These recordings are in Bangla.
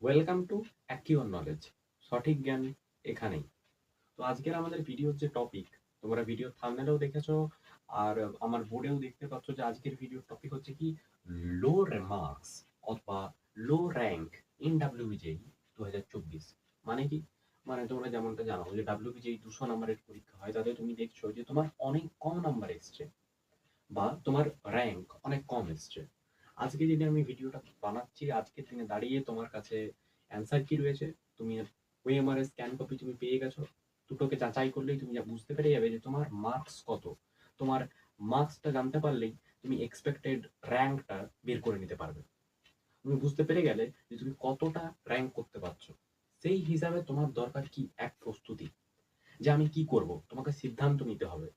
Welcome to অ্যাকিউর knowledge. সঠিক জ্ঞান এখানেই। তো আজকের আমাদের ভিডিওর যে টপিক, তোমরা ভিডিও থাম্বনেলেও দেখেছো আর আমার বোর্ডেও দেখতে পাচ্ছ যে আজকের ভিডিওর টপিক হচ্ছে কি লো মার্কস অথবা লো র্যাঙ্ক ইন ডাব্লিউবিজেই 2024। মানে কি? মানে তোমরা যেমনটা জানো যে ডাব্লিউবিজেই 200 নম্বরের পরীক্ষা হয়, তাতে তুমি দেখছো যে তোমার অনেক কম নাম্বার এসছে বা তোমার র্যাঙ্ক অনেক কম এসছে। আজকে যদি আমি ভিডিওটা বানাচ্ছি, আজকের দিনে দাঁড়িয়ে তোমার কাছে অ্যান্সার কি রয়েছে, তুমি ওএমআর স্ক্যান কপি তুমি পেয়ে গেছো, দুটোকে যাচাই করলেই তুমি যা বুঝতে পেরে যাবে যে তোমার মার্কস কত। তোমার মার্কসটা জানতে পারলেই তুমি এক্সপেক্টেড র্যাঙ্কটা বের করে নিতে পারবে। তুমি বুঝতে পেরে গেলে যে তুমি কতটা র্যাঙ্ক করতে পারছো। সেই হিসাবে তোমার দরকার কি এক প্রস্তুতি, যে আমি কি করব। তোমাকে সিদ্ধান্ত নিতে হবে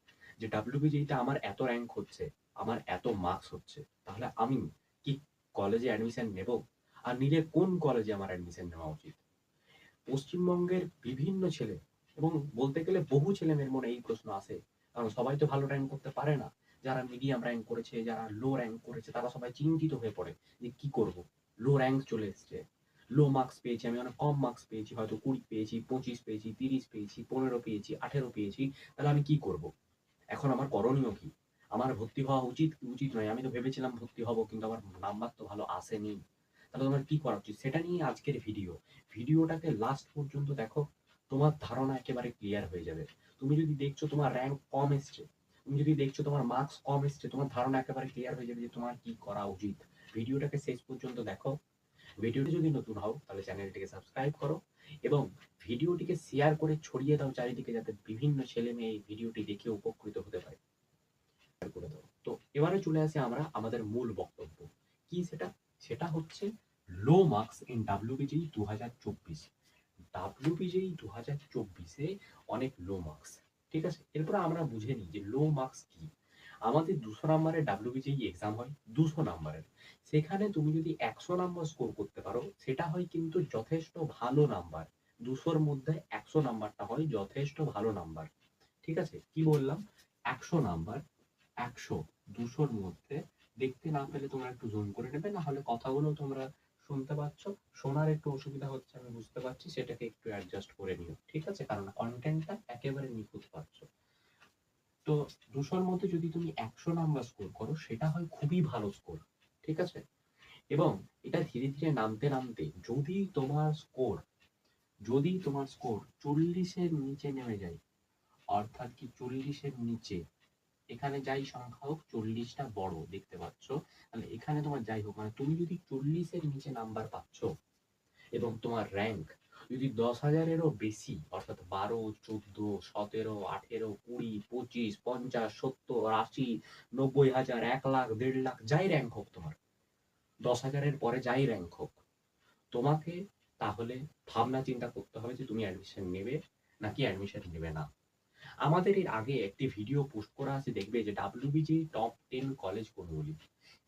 যে ডাব্লিউবিজিতে আমার এত র্যাঙ্ক হচ্ছে, আমার এত মার্কস হচ্ছে, তাহলে আমি কি কলেজে অ্যাডমিশন নেব, আর নিলে কোন কলেজে আমার অ্যাডমিশন নেওয়া উচিত। পশ্চিমবঙ্গের বিভিন্ন ছেলে এবং বলতে গেলে বহু ছেলে মেয়ের মনে এই প্রশ্ন আসে, কারণ সবাই তো ভালো র্যাঙ্ক করতে পারে না। যারা মিডিয়াম র্যাঙ্ক করেছে, যারা লো র্যাঙ্ক করেছে, তারা সবাই চিন্তিত হয়ে পড়ে যে কি করব। লো র্যাঙ্ক চলে এসছে, লো মার্কস পেয়েছি, আমি অনেক কম মার্কস পেয়েছি, হয়তো 20 পেয়েছি, 25 পেয়েছি, 30 পেয়েছি, 15 পেয়েছি, 18 পেয়েছি, তাহলে আমি কি করব। এখন আমার করণীয় কি? আমার ভর্তি হওয়া উচিত কি উচিত নয়? আমি তো ভেবেছিলাম ভর্তি হব, কিন্তু আমার নাম্বার তো ভালো আসেনি। তাহলে তোমার কি করা উচিত, সেটা নিয়ে আজকের ভিডিও। ভিডিওটাকে লাস্ট পর্যন্ত দেখো, তোমার ধারণা একেবারে ক্লিয়ার হয়ে যাবে। তুমি যদি দেখছো তোমার র্যাঙ্ক কম এসছে, তুমি যদি দেখছো তোমার মার্কস কম এসছে, তোমার ধারণা একেবারে ক্লিয়ার হয়ে যাবে যে তোমার কি করা উচিত। ভিডিওটাকে শেষ পর্যন্ত দেখো। ভিডিওটি যদি নতুন হও তাহলে চ্যানেলটিকে সাবস্ক্রাইব করো এবং ভিডিওটিকে শেয়ার করে ছড়িয়ে দাও চারিদিকে, যাতে বিভিন্ন ছেলে মেয়ে এই ভিডিওটি দেখে উপকৃত হতে পারে। করে দাও। তো এবারে চলে আসি আমরা আমাদের মূল বক্তব্য। কি সেটা? সেটা হচ্ছে লো মার্কস ইন ডাব্লিউবিজেই 2024। ডাব্লিউবিজেই 2024-এ অনেক লো মার্কস। ঠিক আছে? এরপরে আমরা বুঝে নিই যে লো মার্কস কি। আমাদের 200 নম্বরের ডাব্লিউবিজেই এক্সাম হয়, 200 নম্বরের। সেখানে তুমি যদি 100 নাম্বার স্কোর করতে পারো, সেটা হয় কিন্তু যথেষ্ট ভালো নাম্বার। 200-র মধ্যে 100 নাম্বারটা হয় যথেষ্ট ভালো নাম্বার। ঠিক আছে? কি বললাম? 100 নাম্বার, 100 200-র মধ্যে। দেখতে না পেলে তোমরা একটু জুম করে নেবে, না হলে কথাগুলো তোমরা শুনতে পাচ্ছ, শোনার একটু অসুবিধা হচ্ছে আমি বুঝতে পারছি, সেটাকে একটু অ্যাডজাস্ট করে নিও। ঠিক আছে? কারণ কন্টেন্টটা একেবারে নিখুঁত পাচ্ছ। তো 200-র মধ্যে যদি তুমি 100 নাম্বার স্কোর করো, সেটা হয় খুবই ভালো স্কোর। ঠিক আছে? এবং এটা ধীরে ধীরে নামতে নামতে যদি তোমার স্কোর 40-এর নিচে নেমে যায়, অর্থাৎ কি 40-এর নিচে, এখানে যাই সংখ্যা হোক, 40টা বড় দেখতে পাচ্ছ, তাহলে এখানে তোমার যাই হোক, মানে তুমি যদি 40-এর নিচে নাম্বার পাচ্ছ এবং তোমার র্যাঙ্ক যদি 10,000-এরও বেশি, অর্থাৎ 12, 14, 17, 18, 20, 25, 50, 70, 80, 90,000, 1 লাখ, 1.5 লাখ, যাই র্যাঙ্ক হোক তোমার, 10,000-এর পরে যাই র্যাঙ্ক হোক, তোমাকে তাহলে ভাবনা চিন্তা করতে হবে যে তুমি অ্যাডমিশন নেবে নাকি অ্যাডমিশন নেবে না। আমাদের এর আগে একটি ভিডিও পোস্ট করা আছে, দেখবে যে ডাব্লিউবিজি টপ 10 কলেজ কোনগুলি।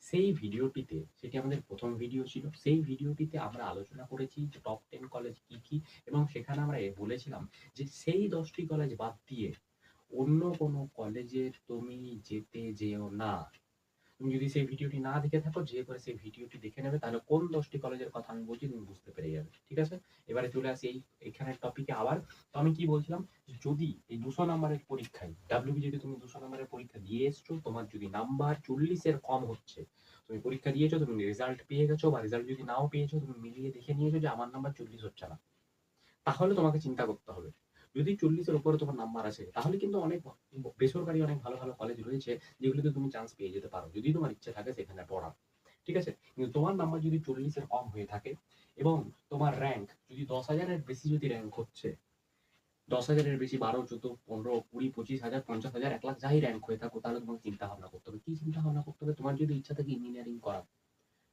সেই ভিডিওটিতে, সেটি আমাদের প্রথম ভিডিও ছিল, সেই ভিডিওটিতে আমরা আলোচনা করেছি যে টপ 10 কলেজ কি কি, এবং সেখানে আমরা বলেছিলাম যে সেই 10টি কলেজ বাদ দিয়ে অন্য কোনো কলেজে তুমি যেতে যেও না। তুমি যদি সেই ভিডিওটি না দেখে থাকো, যে করে সেই ভিডিওটি দেখে নেবে, তাহলে কোন 10টি কলেজের কথা আমি বলছি তুমি বুঝতে পেরে যাবে। ঠিক আছে? এবারে চলে আসি এখানে টপিকে আবার। তো আমি কি বলছিলাম, যদি এই 200 নম্বরের পরীক্ষায় ডাব্লিউবিজিতে তুমি 200 নম্বরের পরীক্ষা দিয়ে এসছো, তোমার যদি নাম্বার 40-এর কম হচ্ছে, তুমি পরীক্ষা দিয়েছো, তুমি রেজাল্ট পেয়ে গেছো, বা রেজাল্ট যদি নাও পেয়েছো, তুমি মিলিয়ে দেখে নিয়েছো যে আমার নাম্বার 40 হচ্ছে না, তাহলে তোমাকে চিন্তা করতে হবে। যদি 40-এর উপরে তোমার নাম্বার আছে, তাহলে কিন্তু অনেক বেসরকারি অনেক ভালো ভালো কলেজ রয়েছে, যেগুলোতে তুমি চান্স পেয়ে যেতে পারো যদি তোমার ইচ্ছে থাকে সেখানে পড়ার। ঠিক আছে? কিন্তু তোমার নাম্বার যদি 40-এর কম হয়ে থাকে এবং তোমার র্যাঙ্ক যদি 10,000-এর বেশি যদি র্যাঙ্ক হচ্ছে, 10,000-এর বেশি, 12, 14, 15, 20, 25,000, 50,000, 1 লাখ, যাই র্যাঙ্ক হয়ে থাকো, তাহলে তোমাকে চিন্তা ভাবনা করতে হবে। কি চিন্তা ভাবনা করতে হবে? তোমার যদি ইচ্ছা থাকে ইঞ্জিনিয়ারিং করা,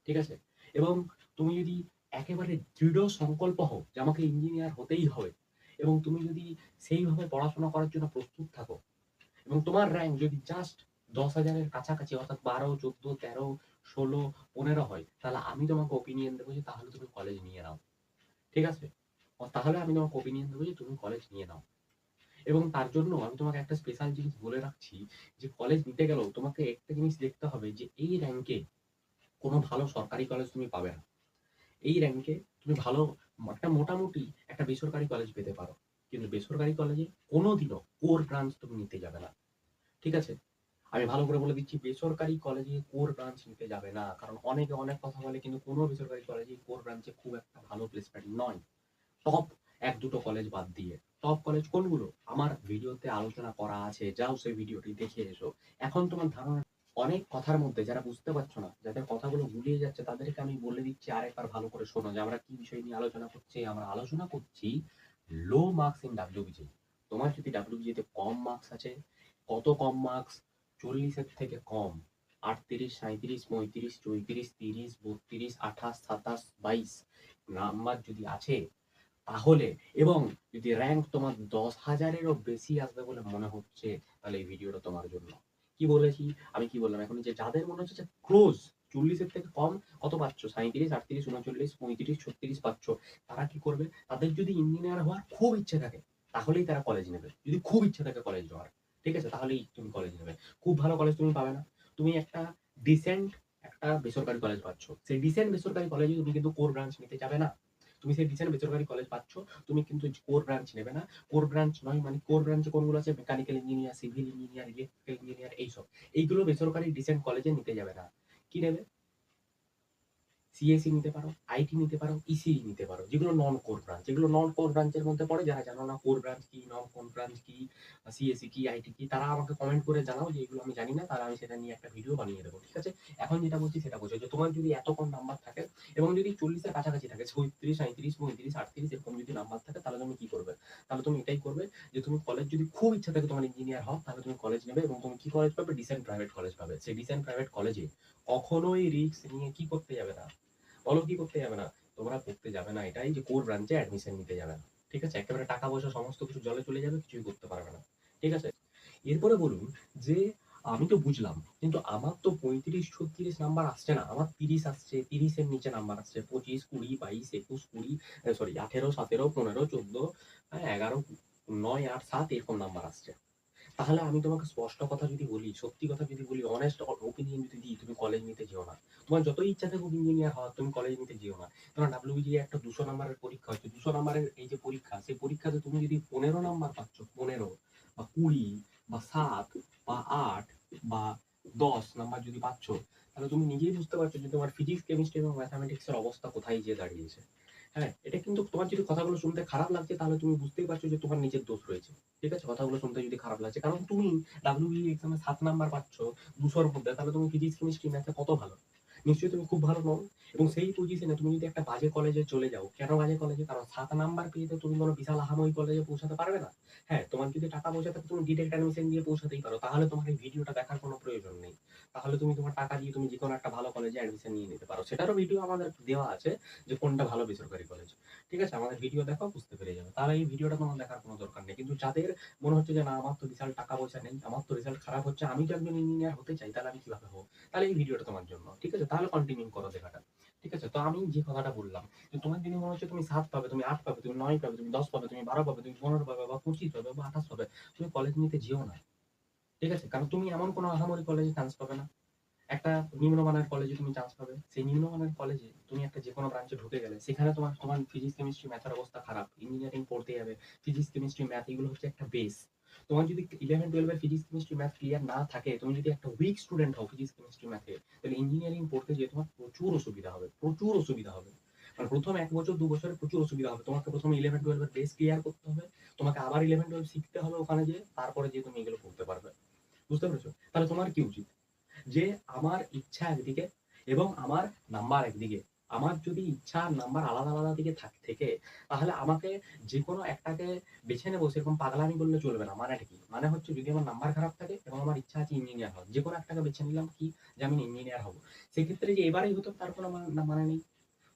ঠিক আছে, এবং তুমি যদি একেবারে দৃঢ় সংকল্প হও যে আমাকে ইঞ্জিনিয়ার হতেই হবে, এবং তুমি যদি সেইভাবে পড়াশোনা করার জন্য প্রস্তুত থাকো, এবং তোমার র্যাঙ্ক যদি জাস্ট 10,000-এর কাছাকাছি, অর্থাৎ 12, 14, 13, 16, 15 হয়, তাহলে আমি তোমাকে ওপিনিয়ন দেবো যে তাহলে তুমি কলেজ নিয়ে নাও। ঠিক আছে? তাহলে আমি তোমাকে ওপিনিয়ন দেবো যে তুমি কলেজ নিয়ে নাও। এবং তার জন্য আমি তোমাকে একটা স্পেশাল জিনিস বলে রাখছি, যে কলেজ নিতে গেলেও তোমাকে একটা জিনিস দেখতে হবে যে এই র্যাঙ্কে কোনো ভালো সরকারি কলেজ তুমি পাবে না। এই র্যাঙ্কে তুমি ভালো একটা মোটামুটি একটা বেসরকারি কলেজ পেতে পারো। কিন্তু বেসরকারি কলেজে কোনোদিনও কোর ব্রাঞ্চ তুমি নিতে যাবে না। ঠিক আছে? আমি ভালো করে বলে দিচ্ছি, বেসরকারি কলেজে কোর ব্রাঞ্চ নিতে যাবে না। কারণ অনেকে অনেক কথা বলে, কিন্তু কোনো বেসরকারি কলেজে কোর ব্রাঞ্চে খুব একটা ভালো প্লেসমেন্ট নয়। টপ ১-২ টো কলেজ বাদ দিয়ে। টপ কলেজ কোনগুলো? আমার ভিডিওতে আলোচনা করা আছে। যাও সেই ভিডিওটি দেখে এসো। এখন তোমার ধারণা অনেক কথার মধ্যে যারা বুঝতে পারছো না, যাদের কথাগুলো গুলিয়ে যাচ্ছে তাদেরকে আমি বলে দিচ্ছি আরেকবার ভালো করে শোনো যে আমরা কি বিষয় নিয়ে আলোচনা করছি। আমরা আলোচনা করছি লো মার্কস ইন ডাব্লিউবিজি। তোমার যদি ডাব্লিউবিজিতে কম মার্কস আছে, কত কম মার্কস? ৪০ এর থেকে কম। ৩৮, ৩৭, ৩৫, ৩৪, ৩০, ৩২, ২৮, ২৭, ২২ নাম্বার যদি আছে তাহলে, এবং যদি র‍্যাংক তোমার ১০,০০০-এরও বেশি আসবে বলে মনে হচ্ছে, তাহলে এই ভিডিওটা তোমার জন্য। কি বলেছি? আমি কি বললাম এখন? যে যাদের মনে হচ্ছে যে ক্লোজ ৪০ এর থেকে কম কত পাচ্ছ? ৩৭, ৩৮, ৩৯, ৩৫, ৩৬ পাচ্ছ। তারা কি করবে? তাদের যদি ইঞ্জিনিয়ার হওয়ার খুব ইচ্ছে থাকে, তাহলেই তারা কলেজ নেবে। যদি খুব ইচ্ছে থাকে কলেজ যাওয়ার, ঠিক আছে? তাহলেই তুমি কলেজ নেবে। খুব ভালো কলেজ তুমি পাবে না। তুমি একটা ডিসেন্ট একটা বেসরকারি কলেজ পাচ্ছ। সেই ডিসেন্ট বেসরকারি কলেজে তুমি কিন্তু কোর ব্রাঞ্চ নিতে যাবে না। তুমি সেই ডিসেন্ট বেসরকারি কলেজ পাচ্ছ, তুমি কিন্তু কোর ব্রাঞ্চ নেবে না। কোর ব্রাঞ্চ নয় মানে কোর ব্রাঞ্চে কোনগুলো আছে? Mechanical engineer, civil engineer, electrical engineer, এইসব। এইগুলো বেসরকারি ডিসেন্ট কলেজে নিতে যাবে না। কি নেবে? সিএসই নিতে পারো, আইটি নিতে পারো, ইসিই নিতে পারো, যেগুলো নন কোর ব্রাঞ্চ। যেগুলো নন কোর ব্রাঞ্চের মধ্যে পড়ে, যারা জানো না কোর ব্রাঞ্চ কি, নন কোর ব্রাঞ্চ কি, সিএসই কি, আইটি কি, তারা আমাকে কমেন্ট করে জানাও যে এগুলো আমি জানি না, তাহলে আমি সেটা নিয়ে একটা ভিডিও বানিয়ে দেবো। ঠিক আছে? এখন যেটা বলছি সেটা বোঝো, যে তোমার যদি এত কম নাম্বার থাকে এবং যদি ৪০ এর কাছাকাছি থাকে, ৩৬, ৩৭, ৩৫, ৩৮ এরকম যদি নাম্বার থাকে, তাহলে তুমি কি করবে? তাহলে তুমি এটাই করবে যে তুমি কলেজ যদি খুব ইচ্ছা থাকে তোমার ইঞ্জিনিয়ার হও, তাহলে তুমি কলেজ নেবে এবং তুমি কি কলেজ পাবে? ডিসেন্ট প্রাইভেট কলেজ পাবে। সেই ডিসেন্ট প্রাইভেট কলেজে কখনোই রিস্ক নিয়ে কি করতে যাবে না। বলো কি করতে যাবে না? তোমরা পড়তে যাবে না, এটাই যে কোর ব্রাঞ্চে অ্যাডমিশন নিতে যাবে না। ঠিক আছে? একেবারে টাকা পয়সা সমস্ত কিছু জলে চলে যাবে, কিছুই করতে পারবে না। ঠিক আছে? এরপরে বলুন যে আমি তো বুঝলাম, কিন্তু আমার তো ৩৫-৩৬ নাম্বার আসছে না। আমার ৩০ আসছে, ৩০ এর নিচে নাম্বার আসছে। ২৫, ২০, ২২, ২১, ২০, সরি ১৮, ১৭, ১৫, ১৪, ১১, ৯, ৮, ৭ এরকম নাম্বার আসছে। তাহলে আমি তোমাকে স্পষ্ট কথা যদি বলি, সত্যি কথা যদি বলি, অনেস্ট ওপিনিয়ন যদি দিই, তুমি কলেজ নিতে যেও না। তোমার যতই ইচ্ছা থাকুক ইঞ্জিনিয়ার হওয়ার, তুমি কলেজ নিতে যেও না। তোমার ডাব্লিউবিজি একটা ২০০ নাম্বারের পরীক্ষা হচ্ছে। ২০০ নাম্বারের এই যে পরীক্ষা, সেই পরীক্ষাতে তুমি যদি ১৫ নাম্বার পাচ্ছ, ১৫ বা ২০ বা ৭ বা ৮ বা ১০ নাম্বার যদি পাচ্ছ, তাহলে তুমি নিজেই বুঝতে পারছো যে তোমার ফিজিক্স, কেমিস্ট্রি এবং ম্যাথামেটিক্সের অবস্থা কোথায় গিয়ে দাঁড়িয়েছে। হ্যাঁ, এটা কিন্তু তোমার যদি কথাগুলো শুনতে খারাপ লাগছে, তাহলে তুমি বুঝতেই পারছো যে তোমার নিজের দোষ রয়েছে। ঠিক আছে? কথাগুলো শুনতে যদি খারাপ লাগছে, কারণ তুমি ডাব্লিউবিই এক্সামে ৭ নাম্বার পাচ্ছ ২০০ র মধ্যে, তাহলে তুমি ফিজিক্স, কেমিস্ট্রি, ম্যাথে কত ভালো। নিশ্চয়ই তুমি খুব ভালো নও। এবং সেই পজিশনে তুমি যদি একটা বাজে কলেজে চলে যাও, কেন বাজে কলেজে? কারণ ৭ নাম্বার পেয়ে তো তুমি কোনো বিশাল আহামরি কলেজে পৌঁছাতে পারবে না। হ্যাঁ, তোমার যদি টাকা পয়সা থাকে তুমি ডিরেক্ট অ্যাডমিশন দিয়ে পৌঁছাতেই পারো। তাহলে তোমার এই ভিডিওটা দেখার কোনো প্রয়োজন নেই। তাহলে তুমি তোমার টাকা দিয়ে তুমি যেকোনো একটা ভালো কলেজে অ্যাডমিশন নিয়ে নিতে পারো। সেটারও ভিডিও আমাদের দেওয়া আছে, যে কোনটা ভালো বেসরকারি কলেজ। ঠিক আছে? আমাদের ভিডিও দেখো, বুঝতে পেরে যাবে। তাহলে এই ভিডিওটা তোমার দেখার কোনো দরকার নেই। কিন্তু যাদের মনে হচ্ছে যে না, আমার তো বিশাল টাকা পয়সা নেই, আমার তো রেজাল্ট খারাপ হচ্ছে, আমি তো একজন ইঞ্জিনিয়ার হতে চাই, তাহলে আমি কিভাবে হবো? তাহলে এই ভিডিওটা তোমার জন্য। ঠিক আছে? তাহলে কন্টিনিউ করো দেখাটা। ঠিক আছে? তো আমি যে কথাটা বললাম, যে তোমার যদি মনে হচ্ছে তুমি ৭ পাবে, তুমি ৮ পাবে, তুমি ৯ পাবে, তুমি ১০ পাবে, তুমি ১২ পাবে, তুমি ১৫ পাবে বা ২৫ পাবে বা ২৮ পাবে, তুমি কলেজ নিতে যেও না। ঠিক আছে? কারণ তুমি এমন কোনো আহামরি কলেজে চান্স পাবে না। একটা নিম্নমানের কলেজে তুমি চান্স পাবে। সেই নিম্নমানের কলেজে তুমি একটা যেকোনো ব্রাঞ্চে ঢুকে গেলে, সেখানে তোমার তোমার ফিজিক্স, কেমিস্ট্রি, ম্যাথের অবস্থা খারাপ। ইঞ্জিনিয়ারিং পড়তে যাবে। ফিজিক্স, কেমিস্ট্রি, ম্যাথ এগুলো হচ্ছে একটা বেস। তোমার যদি 11-12 এর ফিজিক্স, কেমিস্ট্রি, ম্যাথ ক্লিয়ার না থাকে, তুমি যদি একটা উইক স্টুডেন্ট হও ফিজিক্স, কেমিস্ট্রি, ম্যাথে, তাহলে ইঞ্জিনিয়ারিং পড়তে যেয়ে তোমার প্রচুর অসুবিধা হবে। প্রচুর অসুবিধা হবে। মানে ১ম ১ বছর ২ বছরে প্রচুর অসুবিধা হবে। তোমাকে ১ম 11-12 এর বেস ক্লিয়ার করতে হবে। তোমাকে আবার 11-12 শিখতে হবে ওখানে যেয়ে, তারপরে যেয়ে তুমি এগুলো পড়তে পারবে। বুঝতে পেরেছো? তাহলে তোমার কি উচিত? যে আমার ইচ্ছা একদিকে এবং আমার নাম্বার একদিকে। আমার যদি ইচ্ছা আর নাম্বার আলাদা আলাদা দিকে থেকে, তাহলে আমাকে যেকোনো একটাকে বেছে নেবো, সেরকম পাগলামি করলে চলবে না। মানেটা কি? মানে হচ্ছে, যদি আমার নাম্বার খারাপ থাকে এবং আমার ইচ্ছা আছে ইঞ্জিনিয়ার হওয়ার, যেকোনো একটাকে বেছে নিলাম কি, যে আমি ইঞ্জিনিয়ার হবো। সেক্ষেত্রে যে এবারেই হতো তার কোনো মানে নেই।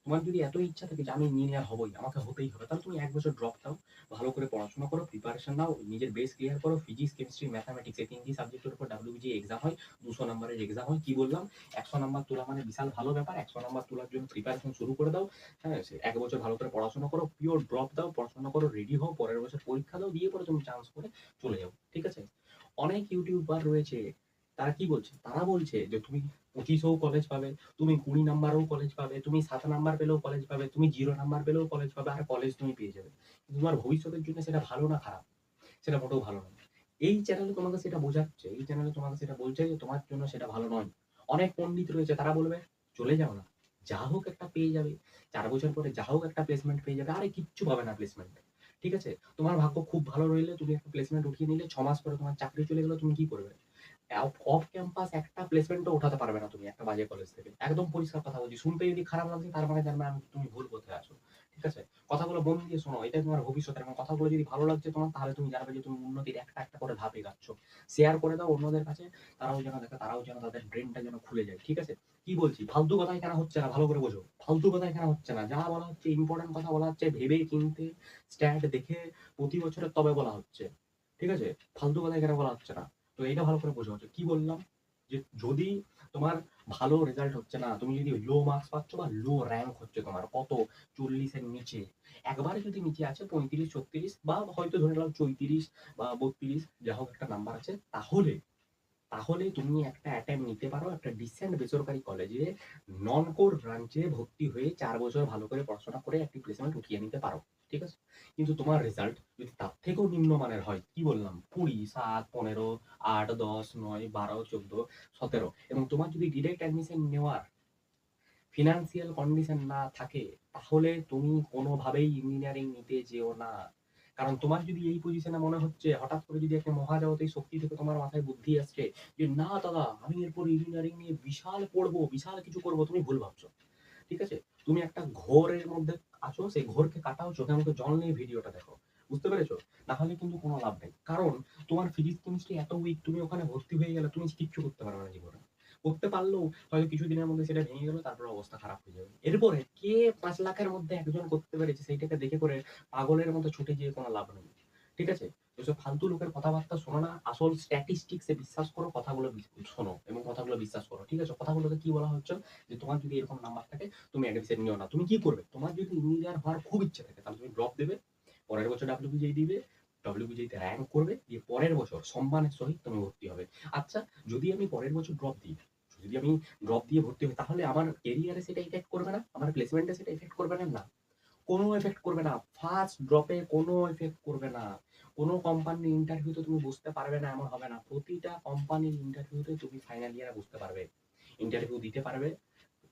তোমার যদি এত ইচ্ছা থাকে যে আমি ইঞ্জিনিয়ার হবই, আমাকে হতেই হবে, তাহলে তুমি ১ বছর ড্রপ দাও। ভালো করে পড়াশোনা করো, প্রিপারেশন নাও, নিজের বেস ক্লিয়ার করো। ফিজিক্স, কেমিস্ট্রি, ম্যাথামেটিক্স এই ৩ টি সাবজেক্টের উপর ডাব্লিউবিজি এক্সাম হয়। ২০০ নাম্বারের এক্সাম হয়। কি বললাম? ১০০ নাম্বার তোলা মানে বিশাল ভালো ব্যাপার। ১০০ নাম্বার তোলার জন্য প্রিপারেশন শুরু করে দাও। হ্যাঁ? ১ বছর ভালো করে পড়াশোনা করো, পিওর ড্রপ দাও, পড়াশোনা করো, রেডি হও, পরের বছর পরীক্ষা দাও, দিয়ে পরে তুমি চান্স করে চলে যাও। ঠিক আছে? অনেক ইউটিউবার রয়েছে তারা কি বলছে? তারা বলছে যে তুমি 25ও কলেজ পাবে, তুমি 20 নাম্বারেও কলেজ পাবে, তুমি 7 নাম্বার পেলেও কলেজ পাবে, তুমি 0 নাম্বার পেলেও কলেজ পাবে, আর কলেজ তুমি পেয়ে যাবে। কিন্তু তোমার ভবিষ্যতের জন্য সেটা ভালো না খারাপ? সেটা মোটেও ভালো নয়। এই চ্যানেলে তোমাকে সেটা বোঝাচ্ছে, এই চ্যানেলে তোমাকে সেটা বলছে যে তোমার জন্য সেটা ভালো নয়। অনেক পণ্ডিত রয়েছে তারা বলবে, "চলে যাও না। যা হোক একটা পেয়ে যাবে। ৪ বছর পরে যা হোক একটা প্লেসমেন্ট পেয়ে যাবে।" আরে কিচ্ছু পাবে না প্লেসমেন্ট। ঠিক আছে? তোমার ভাগ্য খুব ভালো রইলে তুমি একটা প্লেসমেন্ট উঠিয়ে নিলে, ৬ মাস পরে তোমার চাকরি চলে গেল, তুমি কি করবে? অফ ক্যাম্পাস একটা প্লেসমেন্টও ওঠাতে পারবে না তুমি একটা বাজে কলেজ থেকে। একদম পরিষ্কার কথা বলছি। শুনতে যদি খারাপ লাগছে তার মানে জানবে তুমি ভুল পথে আছো। ঠিক আছে? কথাগুলো মন দিয়ে শোনো। এটাই তোমার ভবিষ্যৎ। এবং কথাগুলো যদি ভালো লাগছে তোমার, তাহলে তুমি জানবে যে তুমি উন্নতির একটা করে ধাপ এগাচ্ছ। শেয়ার করে দাও অন্যদের কাছে। তারাও যেন দেখে, তারাও যেন তাদের ব্রেইনটা যেন খুলে যায়। ঠিক আছে? কি বলছি? ফালতু কথা এখানে হচ্ছে না, ভালো করে বোঝো। ফালতু কথা এখানে হচ্ছে না। যা বলা হচ্ছে ইম্পোর্টেন্ট কথা বলা হচ্ছে, ভেবে চিন্তে স্ট্যাট দেখে প্রতি বছরের তবে বলা হচ্ছে। ঠিক আছে? ফালতু কথা এখানে বলা হচ্ছে না। তো এটা ভালো করে বোঝা হচ্ছে। কি বললাম? যে যদি তোমার ভালো রেজাল্ট হচ্ছে না, তুমি যদি লো মার্কস পাচ্ছ বা লো র‍্যাংক হচ্ছে তোমার, কত 40 এর নিচে, একবারে যদি নিচে আছে 35 36 বা হয়তো ধরে নাও 34 বা 32, যা হোক একটা নাম্বার আছে, তাহলে তাহলে তুমি একটা অ্যাটেম্প নিতে পারো একটা ডিসেন্ট বেসরকারি কলেজে, নন কোর ব্রাঞ্চে ভর্তি হয়ে ৪ বছর ভালো করে পড়াশোনা করে একটি প্লেসমেন্ট উঠিয়ে নিতে পারো। ঠিক আছে? কিন্তু তোমার রেজাল্ট যদি তার থেকেও নিম্নমানের হয়, কি বললাম? 20, 7, 15, 8, 10, 9, 12, 14, 17, এবং তোমার যদি ডিরেক্ট অ্যাডমিশন নেওয়ার ফিনান্সিয়াল কন্ডিশন না থাকে, তাহলে তুমি কোনোভাবেই ইঞ্জিনিয়ারিং নিতে যেও না। কারণ তোমার যদি এই পজিশনে মনে হচ্ছে, হঠাৎ করে যদি একটা মহাজাগতিক শক্তি থেকে তোমার মাথায় বুদ্ধি আসছে যে না দাদা আমি এরপর ইঞ্জিনিয়ারিং নিয়ে বিশাল পড়বো, বিশাল কিছু করবো, তুমি ভুল ভাবছো। ঠিক আছে? তুমি একটা ঘোরের মধ্যে আছো, সেই ঘোরকে কাটাও, চোখে মুখে জল নিয়ে ভিডিওটা দেখো। বুঝতে পেরেছো? না হলে কিন্তু কোনো লাভ নেই। কারণ তোমার ফিজিক্স কেমিস্ট্রি এত উইক, তুমি ওখানে ভর্তি হয়ে গেলে তুমি কিচ্ছু করতে পারবে না জীবনে। করতে পারলেও হয়তো কিছুদিনের মধ্যে সেটা ভেঙে গেল, তারপরে অবস্থা খারাপ হয়ে যাবে। এরপরে কে ৫ লাখের মধ্যে একজন করতে পেরেছে সেইটাকে দেখে করে পাগলের মতো ছুটে গিয়ে কোনো লাভ নেই। ঠিক আছে? ওইসব ফালতু লোকের কথাবার্তা শোনো না। আসল স্ট্যাটিস্টিক্স এ বিশ্বাস করো, কথাগুলো শোনো এবং কথাগুলো বিশ্বাস করো। ঠিক আছে? কথাগুলোতে কি বলা হচ্ছে যে তোমার যদি এরকম নাম্বার থাকে তুমি অ্যাডমিশন নিও না। তুমি কি করবে? তোমার যদি ইঞ্জিনিয়ার হওয়ার খুব ইচ্ছা থাকে তাহলে তুমি ড্রপ দেবে। পরের বছর WBJই দিবে। WBJই তে র‍্যাংক করবে। দিয়ে পরের বছর সম্মানের সহিত তুমি ভর্তি হবে। আচ্ছা, যদি আমি পরের বছর ড্রপ দিই, যদি আমি ড্রপ দিয়ে ভর্তি হই, তাহলে আমার ক্যারিয়ারে সেটা ইফেক্ট করবে না? আমার প্লেসমেন্টে সেটা ইফেক্ট করবে না? না। কোনো এফেক্ট করবে না। ফার্স্ট ড্রপে কোনো এফেক্ট করবে না। কোনো কোম্পানির ইন্টারভিউতে তুমি বুঝতে পারবে না এমন হবে না। প্রতিটা কোম্পানির ইন্টারভিউতে তুমি ফাইনাল ইয়ারে বুঝতে পারবে। ইন্টারভিউ দিতে পারবে।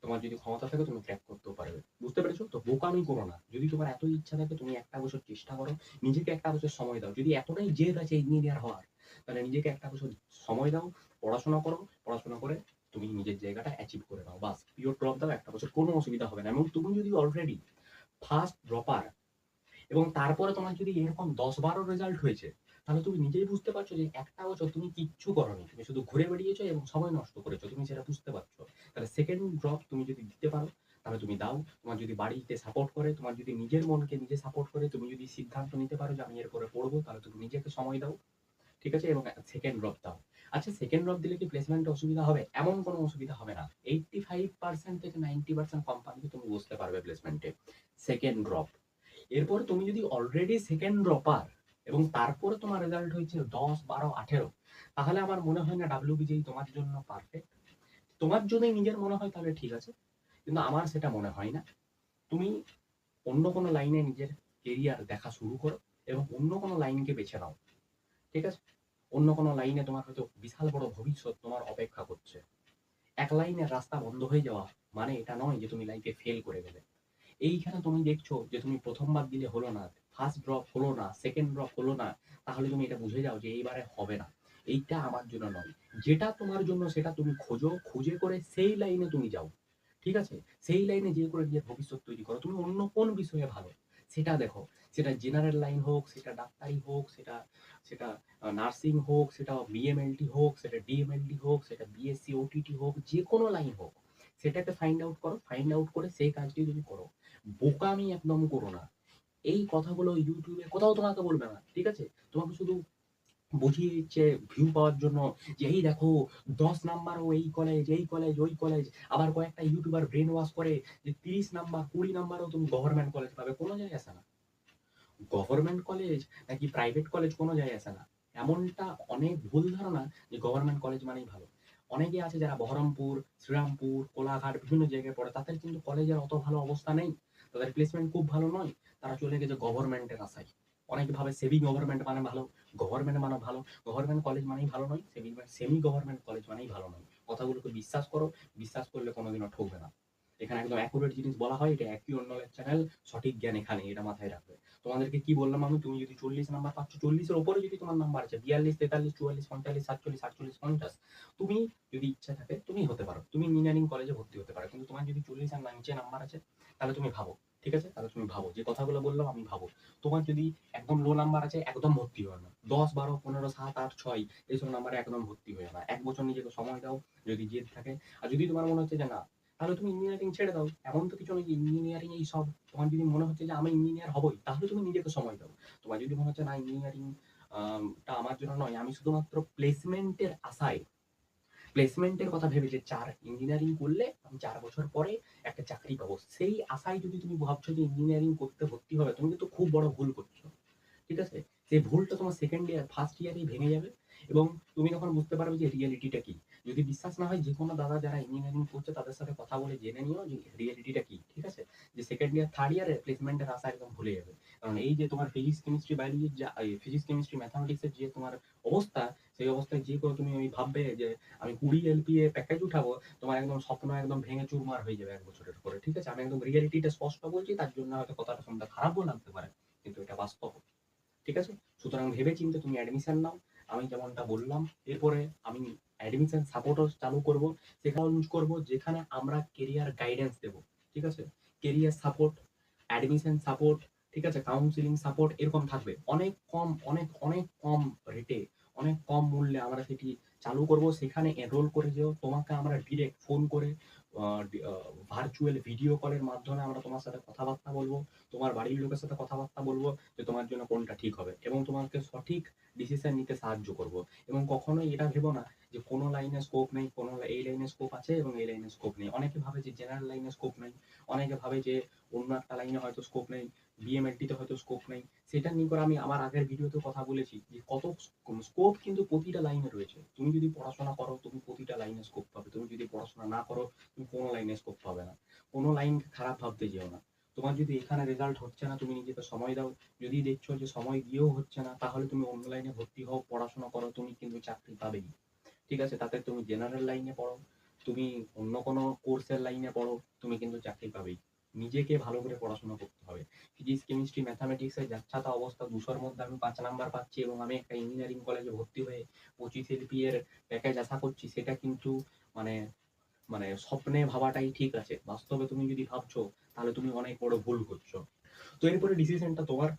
তোমার যদি ক্ষমতা থাকে তুমি ক্র্যাক করতেও পারবে। বুঝতে পেরেছো? তো বোকামি করো না। যদি তোমার এতই ইচ্ছা থাকে তুমি ১ টা বছর চেষ্টা করো। নিজেকে ১ টা বছর সময় দাও। যদি এতটাই জেদ আছে ইঞ্জিনিয়ার হওয়ার, তাহলে নিজেকে ১ টা বছর সময় দাও। পড়াশোনা করো। পড়াশোনা করে তুমি নিজের জায়গাটা অ্যাচিভ করে নাও। বাস পিওর ড্রপ দাও ১ টা বছর, কোনো অসুবিধা হবে না। এবং তুমি যদি অলরেডি ফার্স্ট ড্রপার এবং তারপরে তোমার যদি এরকম ১০-১২ রেজাল্ট হয়েছে, তাহলে তুমি নিজেই বুঝতে পারছো যে ১ টা বছর তুমি কিচ্ছু করোনি। তুমি শুধু ঘুরে বেড়িয়েছো এবং সময় নষ্ট করেছো। তুমি সেটা বুঝতে পারছো। তাহলে সেকেন্ড ড্রপ তুমি যদি দিতে পারো, তাহলে তুমি দাও। তোমার যদি বাড়িতে সাপোর্ট করে, তোমার যদি নিজের মনকে নিজে সাপোর্ট করে, তুমি যদি সিদ্ধান্ত নিতে পারো যে আমি এরপরে পড়বো, তাহলে তুমি নিজেকে সময় দাও। ঠিক আছে? এবং সেকেন্ড ড্রপ দাও। আচ্ছা, সেকেন্ড ড্রপ দিলে কি প্লেসমেন্টে অসুবিধা হবে? এমন কোনো অসুবিধা হবে না। 85% থেকে 90% কোম্পানিকে তুমি বসতে পারবে প্লেসমেন্টে। Second drop. এরপর তুমি যদি অলরেডি সেকেন্ড ড্রপার এবং তারপরে তোমার রেজাল্ট হয়েছে ১০, ১২, ১৮, তাহলে আমার মনে হয় না WBJই তোমার জন্য পারফেক্ট। তোমার যদি নিজের মনে হয় তাহলে ঠিক আছে। কিন্তু আমার সেটা মনে হয় না। তুমি অন্য কোনো লাইনে নিজের কেরিয়ার দেখা শুরু করো এবং অন্য কোনো লাইনকে বেছে নাও। ঠিক আছে? অন্য কোনো লাইনে তোমার হয়তো বিশাল বড় ভবিষ্যৎ তোমার অপেক্ষা করছে। এক লাইনের রাস্তা বন্ধ হয়ে যাওয়া মানে এটা নয় যে তুমি লাইফে ফেল করে গেলে। এইখানে তুমি দেখছো যে তুমি ১ম বার দিলে হলো না, ফার্স্ট ড্রপ হলো না, সেকেন্ড ড্রপ হলো না, তাহলে তুমি এটা বুঝে যাও যে এইবারে হবে না। এইটা আমার জন্য নয়। যেটা তোমার জন্য সেটা তুমি খোঁজো, খুঁজে করে সেই লাইনে তুমি যাও। ঠিক আছে? সেই লাইনে যেয়ে করে নিজের ভবিষ্যৎ তৈরি করো। তুমি অন্য কোন বিষয়ে ভালো সেটা দেখো। সেটা জেনারেল লাইন হোক, সেটা ডাক্তারি হোক, সেটা সেটা নার্সিং হোক, সেটা BMLT হোক, সেটা DMLT হোক, সেটা BSc OTT হোক, যেকোনো লাইন হোক। সেটাকে ফাইন্ড আউট করো। ফাইন্ড আউট করে সেই কাজটি তুমি করো। বোকামি একদম করো না। এই কথাগুলো YouTube এ কোথাও তোমাকে বলবে না। ঠিক আছে? তোমাকে শুধু বুঝিয়ে দিচ্ছে ভিউ পাওয়ার জন্য যে এই দেখো ১০ নাম্বারও এই কলেজ, এই কলেজ, ওই কলেজ। আবার কয়েকটা ইউটিউবার ব্রেন ওয়াশ করে যে ৩০ নাম্বার, ২০ নাম্বারেও তুমি গভর্নমেন্ট কলেজ পাবে। কোনো যায় আসে না। গভর্নমেন্ট কলেজ নাকি প্রাইভেট কলেজ কোনো যায় আসে না। এমনটা অনেক ভুল ধারণা যে গভর্নমেন্ট কলেজ মানেই ভালো। অনেকে আছে যারা বহরমপুর, শ্রীরামপুর, কোলাঘাট বিভিন্ন জায়গায় পড়ে, তাদের কিন্তু কলেজের অত ভালো অবস্থা নেই, তাদের প্লেসমেন্ট খুব ভালো নয়, তারা চলে গেছে গভর্নমেন্টের আশায়। অনেকে ভাবে সেমি গভর্নমেন্ট মানে ভালো, গভর্নমেন্ট মানে ভালো, গভর্নমেন্ট কলেজ মানেই ভালো নয়, সেমি গভর্নমেন্ট কলেজ মানেই ভালো নয়। কথাগুলোকে বিশ্বাস করো, বিশ্বাস করলে কোনোদিনও ঠকবে না। এখানে একদম অ্যাকুরেট জিনিস বলা হয়, এটা অ্যাকিউর নলেজ চ্যানেল, সঠিক জ্ঞান এখানে, এটা মাথায় রাখবে। তোমাদেরকে কি বললাম আমি, তুমি যদি 40 নাম্বার পাচ্ছ, 40-এর উপরে যদি তোমার নাম্বার আছে, 42, 43, 44, 45, 47, 48, 50, তুমি যদি ইচ্ছা থাকে তুমি হতে পারো, তুমি ইঞ্জিনিয়ারিং কলেজে ভর্তি হতে পারো। কিন্তু তোমার যদি 40 আর নিচে নাম্বার আছে, তাহলে তুমি ভাবো, ঠিক আছে, তাহলে তুমি ভাবো যে কথাগুলো বললাম আমি ভাবো। তোমার যদি একদম লো নাম্বার আছে, একদম ভর্তি হয় না। 10, 12, 15, 7, 8, 6 এইসব নাম্বারে একদম ভর্তি হয়ে না। 1 বছর নিজেকে সময় দাও, যদি জেদ থাকে। আর যদি তোমার মনে হচ্ছে যে না, তাহলে তুমি ইঞ্জিনিয়ারিং ছেড়ে দাও। এমন তো কিছু নেই যে ইঞ্জিনিয়ারিং এই সব, তোমার যদি মনে হচ্ছে যে আমি ইঞ্জিনিয়ার হবই, তাহলে তুমি নিজেকে সময় দাও। তোমার যদি মনে হচ্ছে না ইঞ্জিনিয়ারিং টা আমার জন্য নয়, আমি শুধুমাত্র প্লেসমেন্টের আশায়, প্লেসমেন্টের কথা ভেবে যে ইঞ্জিনিয়ারিং করলে আমি 4 বছর পরে একটা চাকরি পাবো, সেই আশায় যদি তুমি ভাবছো যে ইঞ্জিনিয়ারিং করতে ভর্তি হবে, তুমি কিন্তু খুব বড় ভুল করছো। ঠিক আছে? সেই ভুলটা তোমার সেকেন্ড ইয়ার, ফার্স্ট ইয়ারেই ভেঙে যাবে, এবং তুমি তখন বুঝতে পারবে যে রিয়েলিটিটা কি। যদি বিশ্বাস না হয়, যে কোনো দাদা যারা ইঞ্জিনিয়ারিং করছে তাদের সাথে কথা বলে জেনে নিও যে রিয়েলিটিটা কি। ঠিক আছে? যে সেকেন্ড ইয়ার, থার্ড ইয়ারে প্লেসমেন্টের আশা একদম ভুলে যাবে। কারণ এই যে তোমার ফিজিক্স, কেমিস্ট্রি, বায়োলজির যা ফিজিক্স, কেমিস্ট্রি, ম্যাথামেটিক্সের যে তোমার অবস্থা, সেই অবস্থায় যে করে তুমি ওই ভাববে যে আমি 20 এলপিএ প্যাকেজ উঠাবো, তোমার একদম স্বপ্ন একদম ভেঙে চুরমার হয়ে যাবে 1 বছরের পরে। ঠিক আছে? আমি একদম রিয়েলিটিটা স্পষ্ট বলছি, তার জন্য হয়তো কথাটা শুনতে খারাপও লাগতে পারে, কিন্তু এটা বাস্তব। ঠিক আছে? সুতরাং ভেবে চিন্তে তুমি অ্যাডমিশন নাও, আমি যেমনটা বললাম। এরপরে আমি অ্যাডমিশন সাপোর্টও চালু করব, সেখানে লঞ্চ করব, যেখানে আমরা কেরিয়ার গাইডেন্স দেবো। ঠিক আছে? কেরিয়ার সাপোর্ট, অ্যাডমিশন সাপোর্ট, ঠিক আছে, কাউন্সিলিং সাপোর্ট, এরকম থাকবে। অনেক কম, অনেক অনেক কম রেটে, অনেক কম মূল্যে আমরা সেটি চালু করব। সেখানে এনরোল করে যেও, তোমাকে আমরা ডিরেক্ট ফোন করে ভার্চুয়াল ভিডিও কলের মাধ্যমে আমরা তোমার সাথে কথাবার্তা বলবো, তোমার বাড়ির লোকের সাথে কথাবার্তা বলবো যে তোমার জন্য কোনটা ঠিক হবে, এবং তোমাকে সঠিক ডিসিশন নিতে সাহায্য করব। এবং কখনোই এটা ভেবো না যে কোনো লাইনে স্কোপ নেই, কোনো এই লাইনে স্কোপ আছে এবং এই লাইনে স্কোপ নেই। অনেকে ভাবে যে জেনারেল লাইনে স্কোপ নেই, অনেকে ভাবে যে অন্য একটা লাইনে হয়তো স্কোপ নেই, বিএমএলটিতে হয়তো স্কোপ নেই। সেটা নিয়ে করে আমি আমার আগের ভিডিওতে কথা বলেছি যে কত স্কোপ কিন্তু প্রতিটা লাইনে রয়েছে। তুমি যদি পড়াশোনা করো, তুমি প্রতিটা লাইনে স্কোপ পাবে। তুমি যদি পড়াশোনা না করো, তুমি কোনো লাইনে স্কোপ পাবে না। কোনো লাইন খারাপ ভাবতে যেও না। তোমার যদি এখানে রেজাল্ট হচ্ছে না, তুমি নিজেকে সময় দাও। যদি দেখছো যে সময় দিয়েও হচ্ছে না, তাহলে তুমি অন্য লাইনে ভর্তি হও, পড়াশোনা করো, তুমি কিন্তু চাকরি পাবেই। ঠিক আছে? তাতে তুমি জেনারেল লাইনে পড়ো, তুমি অন্য কোনো কোর্সের লাইনে পড়ো, তুমি কিন্তু চাকরি পাবেই। নিজেকে ভালো করে পড়াশোনা করতে হবে। ফিজিক্স, কেমিস্ট্রি, ম্যাথামেটিক্সের যাচ্ছাতা অবস্থা, 200-র মধ্যে আমি 5 নাম্বার পাচ্ছি এবং আমি একটা ইঞ্জিনিয়ারিং কলেজে ভর্তি হয়ে 25 এলপি এর প্যাকেজ আশা করছি, সেটা কিন্তু মানে মানে স্বপ্নে ভাবাটাই ঠিক আছে। বাস্তবে তুমি যদি ভাবছো, তাহলে তুমি অনেক বড় ভুল করছো। তো এরপরে ডিসিশনটা তোমার।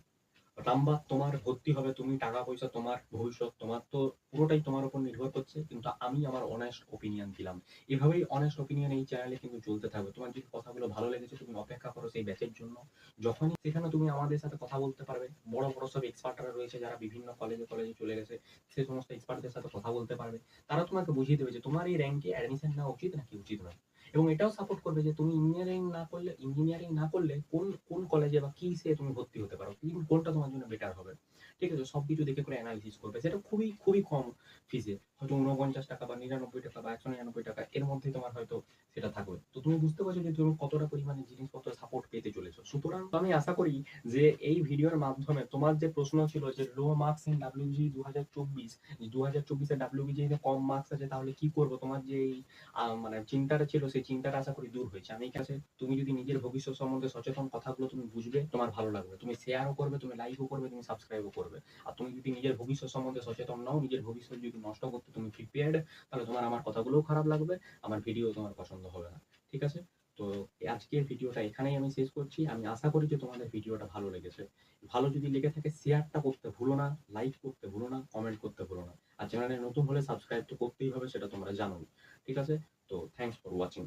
নাম্বার তোমার, ভর্তি হবে তুমি, টাকা পয়সা তোমার, ভবিষ্যৎ তোমার, তো পুরোটাই তোমার উপর নির্ভর করছে। কিন্তু আমি আমার অনেস্ট ওপিনিয়ন দিলাম। এভাবেই অনেস্ট ওপিনিয়ন এই চ্যানেলে কিন্তু চলতে থাকবে। তোমার যদি কথাগুলো ভালো লেগেছে, তুমি অপেক্ষা করো সেই ব্যাচের জন্য। যখনই সেখানে তুমি আমাদের সাথে কথা বলতে পারবে, বড় বড় সব এক্সপার্টরা রয়েছে যারা বিভিন্ন কলেজে কলেজে চলে গেছে, সেই সমস্ত এক্সপার্টদের সাথে কথা বলতে পারবে। তারা তোমাকে বুঝিয়ে দেবে যে তোমার এই র্যাঙ্কে অ্যাডমিশন নেওয়া উচিত নাকি উচিত নয়। এবং এটাও সাপোর্ট করবে যে তুমি ইঞ্জিনিয়ারিং না করলে কোন কোন কলেজে বা কিসে তুমি ভর্তি হতে পারো, কোনটা তোমার জন্য বেটার হবে। ঠিক আছে? সবকিছু দেখে করে অ্যানালিসিস করবে। সেটা খুবই খুবই কম ফিসে, হয়তো 49 টাকা বা 99 টাকা বা 199 টাকা, এর মধ্যে তোমার হয়তো সেটা থাকবে। তো তুমি বুঝতে পারছো যে তুমি কতটা পরিমাণে জিনিসপত্র সাপোর্ট পেতে চলেছো। সুতরাং আমি আশা করি যে এই ভিডিওর মাধ্যমে তোমার যে প্রশ্ন ছিল যে লো মার্কস ইন ডাব্লিউজি 2024, 2024-এ ডাব্লিউবিজিতে কম মার্কস আছে, তাহলে কি করবো, তোমার যে এই মানে চিন্তাটা ছিল, সেই চিন্তাটা আশা করি দূর হয়েছে। আমি কাছে তুমি যদি নিজের ভবিষ্যৎ সম্বন্ধে সচেতন, কথাগুলো তুমি বুঝবে, তোমার ভালো লাগবে, তুমি শেয়ারও করবে, তুমি লাইকও করবে, তুমি সাবস্ক্রাইবও করবে। আর তুমি যদি নিজের ভবিষ্যৎ সম্বন্ধে সচেতন নাও, নিজের ভবিষ্যৎ যদি নষ্ট করতে তুমি প্রিপেয়ার্ড, তাহলে তোমার আমার কথাগুলোও খারাপ লাগবে, আমার ভিডিও তোমার পছন্দ হবে না। ঠিক আছে? তো আজকের ভিডিওটা এখানেই আমি শেষ করছি। আমি আশা করি যে তোমাদের ভিডিওটা ভালো লেগেছে। ভালো যদি লেগে থাকে, শেয়ারটা করতে ভুলো না, লাইক করতে ভুলো না, কমেন্ট করতে ভুলো না। আর চ্যানেলে নতুন হলে সাবস্ক্রাইব তো করতেই হবে, সেটা তোমরা জানো। ঠিক আছে? তো থ্যাংকস ফর ওয়াচিং।